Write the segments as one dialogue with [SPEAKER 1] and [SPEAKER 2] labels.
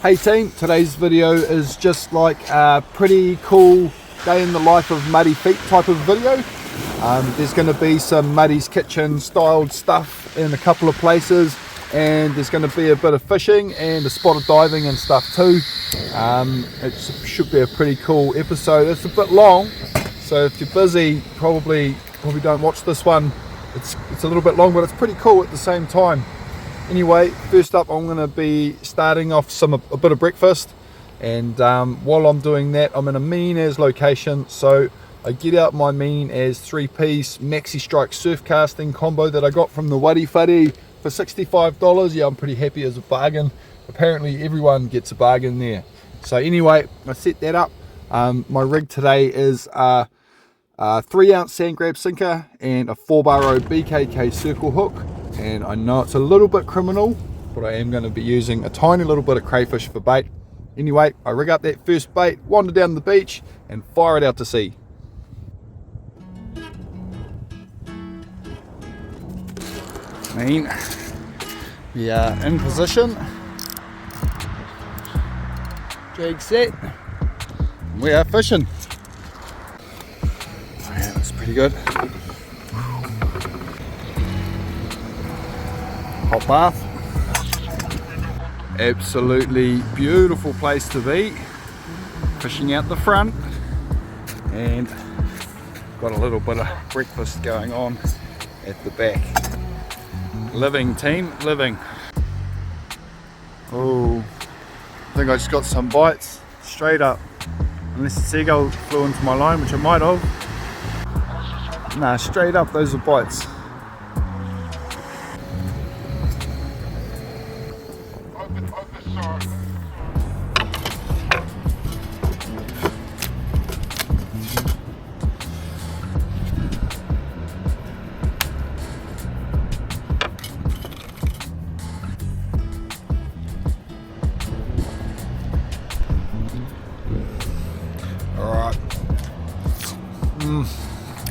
[SPEAKER 1] Hey team, today's video is just like a pretty cool day in the life of Muddy Feet type of video. There's going to be some Muddy's Kitchen styled stuff in a couple of places, and there's going to be a bit of fishing and a spot of diving and stuff too. It should be a pretty cool episode. It's a bit long, so if you're busy, probably don't watch this one. It's a little bit long, but it's pretty cool at the same time. Anyway, first up I'm going to be starting off a bit of breakfast, and while I'm doing that I'm in a mean as location, so I get out my mean as 3-piece maxi strike surf casting combo that I got from the Wari Whare for $65. Yeah, I'm pretty happy as a bargain. Apparently everyone gets a bargain there. So anyway, I set that up. My rig today is a 3-ounce sand grab sinker and a 4-bar BKK circle hook. And I know it's a little bit criminal, but I am going to be using a tiny little bit of crayfish for bait. Anyway, I rig up that first bait, wander down the beach and fire it out to sea. Mean, we are in position, jig set, we are fishing. Oh yeah, that's pretty good. Hot bath, absolutely beautiful place to be, fishing out the front, and got a little bit of breakfast going on at the back. Living team, living. Oh, I think I just got some bites straight up, unless the seagull flew into my line, which it might have. Nah, straight up those are bites.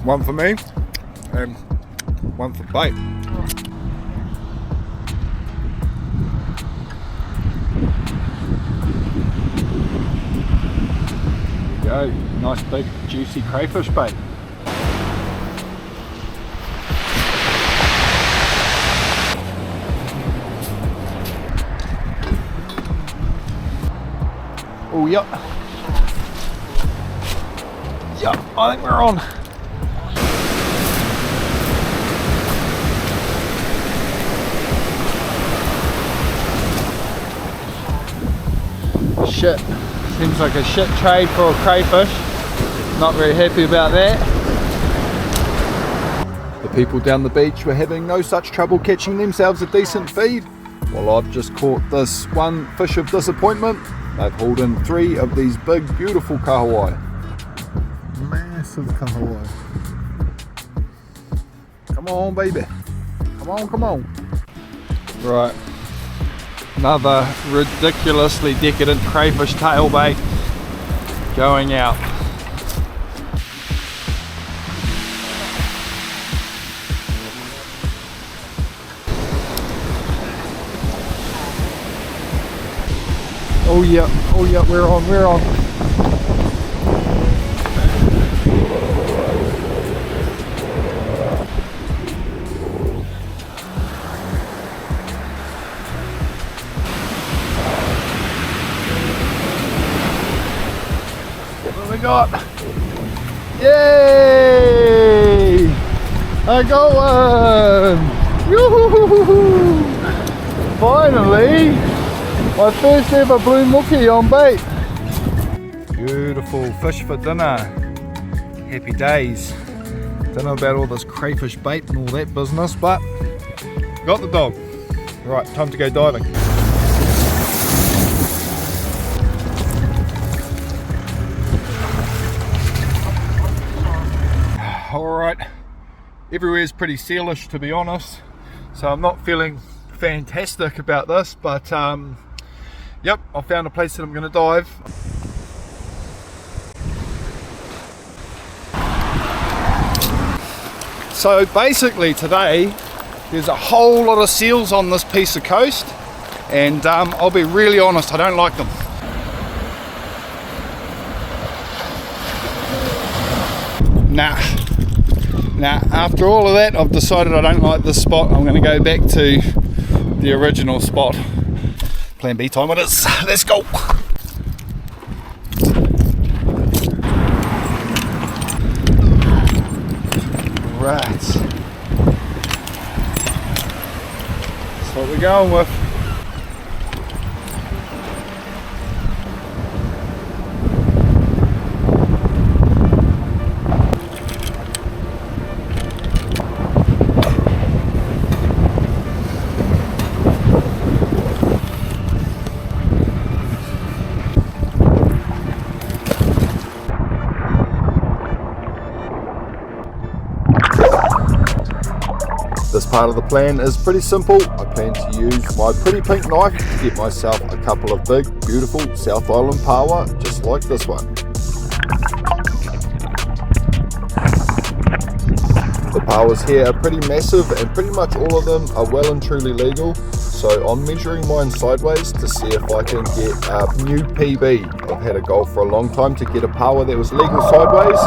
[SPEAKER 1] One for me and one for bait. There we go, nice big juicy crayfish bait. Oh yep. Yep, I think we're on. Shit, seems like a shit trade for a crayfish. Not very happy about that. The people down the beach were having no such trouble catching themselves a decent feed. Well, I've just caught this one fish of disappointment. They've hauled in 3 of these big, beautiful kahawai. Massive kahawai. Come on, baby. Come on, come on. Right. Another ridiculously decadent crayfish tail bait going out. Oh yeah, we're on. Got, yay! I got one! Yoo-hoo-hoo-hoo-hoo. Finally, my first ever blue mookie on bait. Beautiful fish for dinner. Happy days. Don't know about all this crayfish bait and all that business, but got the dog. Right, time to go diving. Alright, everywhere's pretty sealish to be honest, so I'm not feeling fantastic about this, but yep, I found a place that I'm going to dive. So basically today there's a whole lot of seals on this piece of coast, and I'll be really honest, I don't like them. Nah, after all of that, I've decided I don't like this spot. I'm going to go back to the original spot. Plan B time it is. Let's go. Right. That's what we're going with. This part of the plan is pretty simple. I plan to use my pretty pink knife to get myself a couple of big, beautiful South Island Pāua, just like this one. The Pāuas here are pretty massive and pretty much all of them are well and truly legal. So I'm measuring mine sideways to see if I can get a new PB. I've had a goal for a long time to get a Pāua that was legal sideways.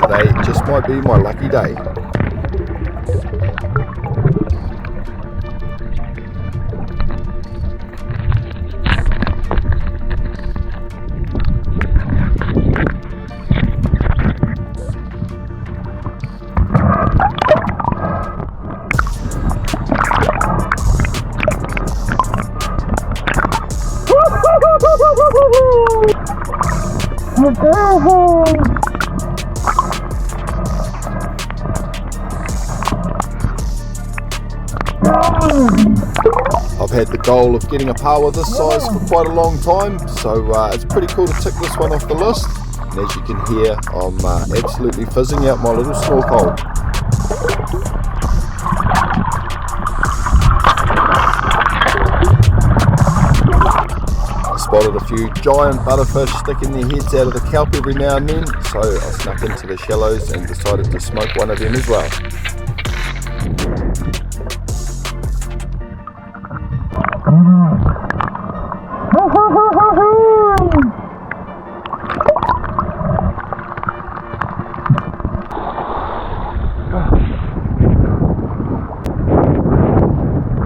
[SPEAKER 1] Today just might be my lucky day. I've had the goal of getting a Pāua this size for quite a long time, so it's pretty cool to tick this one off the list. And as you can hear, I'm absolutely fizzing out my little snorkel. Spotted a few giant butterfish sticking their heads out of the kelp every now and then, so I snuck into the shallows and decided to smoke one of them as well.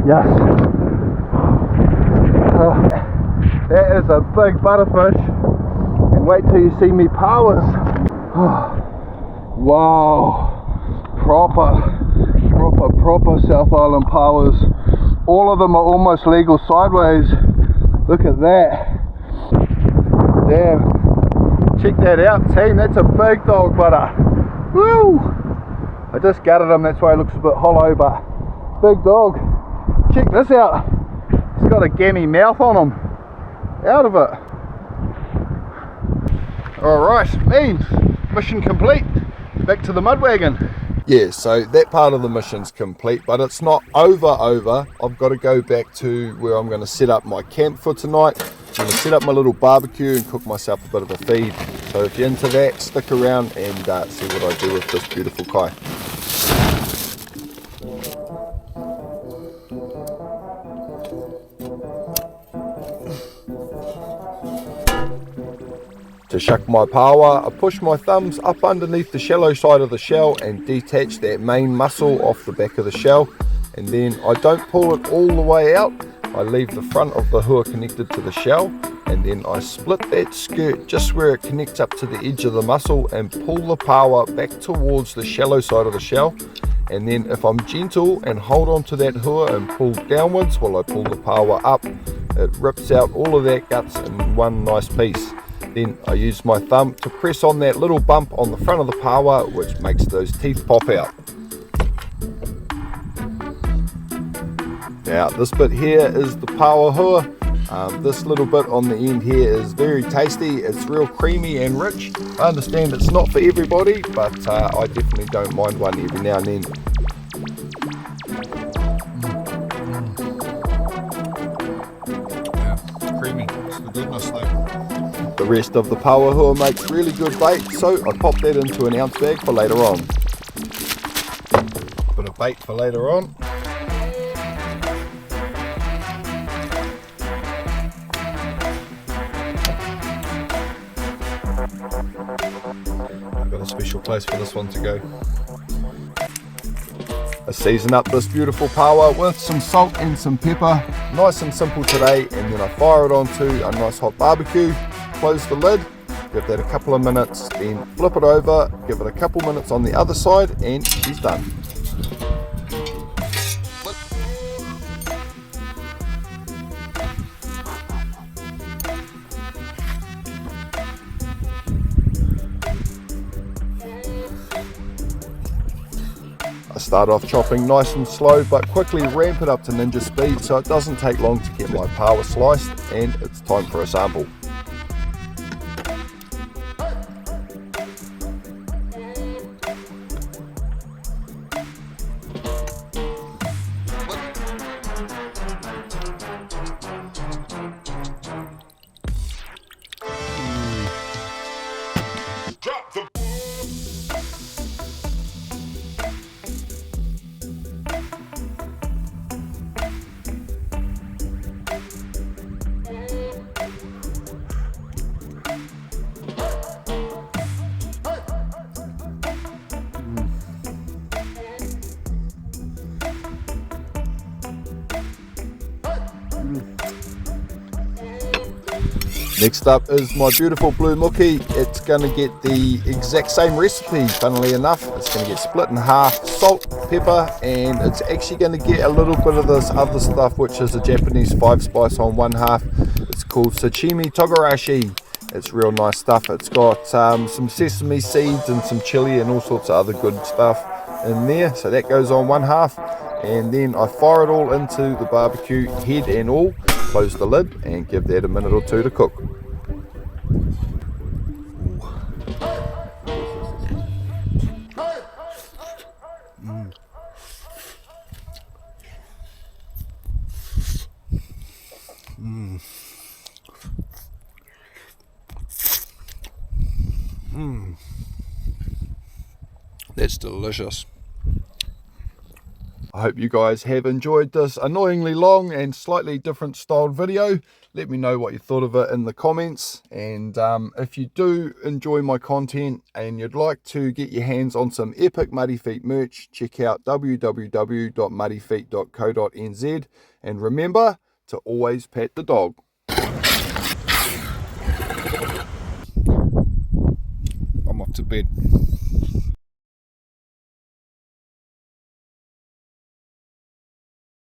[SPEAKER 1] Yes. That is a big butterfish, and wait till you see me Pāuas. Wow, proper South Island Pāuas. All of them are almost legal sideways. Look at that. Damn, check that out team, that's a big dog butter. Woo! I just gutted him, that's why he looks a bit hollow, but big dog. Check this out, he's got a gammy mouth on him. Out of it. Alright, mission complete. Back to the mud wagon. Yeah, so that part of the mission's complete, but it's not over. I've got to go back to where I'm going to set up my camp for tonight. I'm going to set up my little barbecue and cook myself a bit of a feed. So if you're into that, stick around and see what I do with this beautiful kai. To shuck my Pāua, I push my thumbs up underneath the shallow side of the shell and detach that main muscle off the back of the shell, and then I don't pull it all the way out. I leave the front of the hua connected to the shell, and then I split that skirt just where it connects up to the edge of the muscle and pull the Pāua back towards the shallow side of the shell. And then if I'm gentle and hold on to that hua and pull downwards while I pull the Pāua up, it rips out all of that guts in one nice piece. Then I use my thumb to press on that little bump on the front of the Pāua, which makes those teeth pop out. Now this bit here is the Pāua hua. This little bit on the end here is very tasty. It's real creamy and rich. I understand it's not for everybody, but I definitely don't mind one every now and then. Yeah, creamy. It's the goodness though. The rest of the Pāua hua makes really good bait, so I pop that into an ounce bag for later on. Bit of bait for later on. special place for this one to go. I season up this beautiful Pāua with some salt and some pepper, nice and simple today, and then I fire it onto a nice hot barbecue, close the lid, give that a couple of minutes, then flip it over, give it a couple minutes on the other side, and she's done. I start off chopping nice and slow, but quickly ramp it up to ninja speed so it doesn't take long to get my Pāua sliced, and it's time for a sample. Next up is my beautiful blue muki. It's going to get the exact same recipe, funnily enough. It's going to get split in half, salt, pepper, and it's actually going to get a little bit of this other stuff, which is a Japanese 5-spice on one half. It's called sashimi togarashi. It's real nice stuff. It's got some sesame seeds and some chili and all sorts of other good stuff in there. So that goes on one half, and then I fire it all into the barbecue, head and all. Close the lid and give that a minute or two to cook. That's delicious. I hope you guys have enjoyed this annoyingly long and slightly different styled video. Let me know what you thought of it in the comments, and if you do enjoy my content and you'd like to get your hands on some epic Muddy Feet merch, check out www.muddyfeet.co.nz, and remember to always pat the dog. I'm off to bed.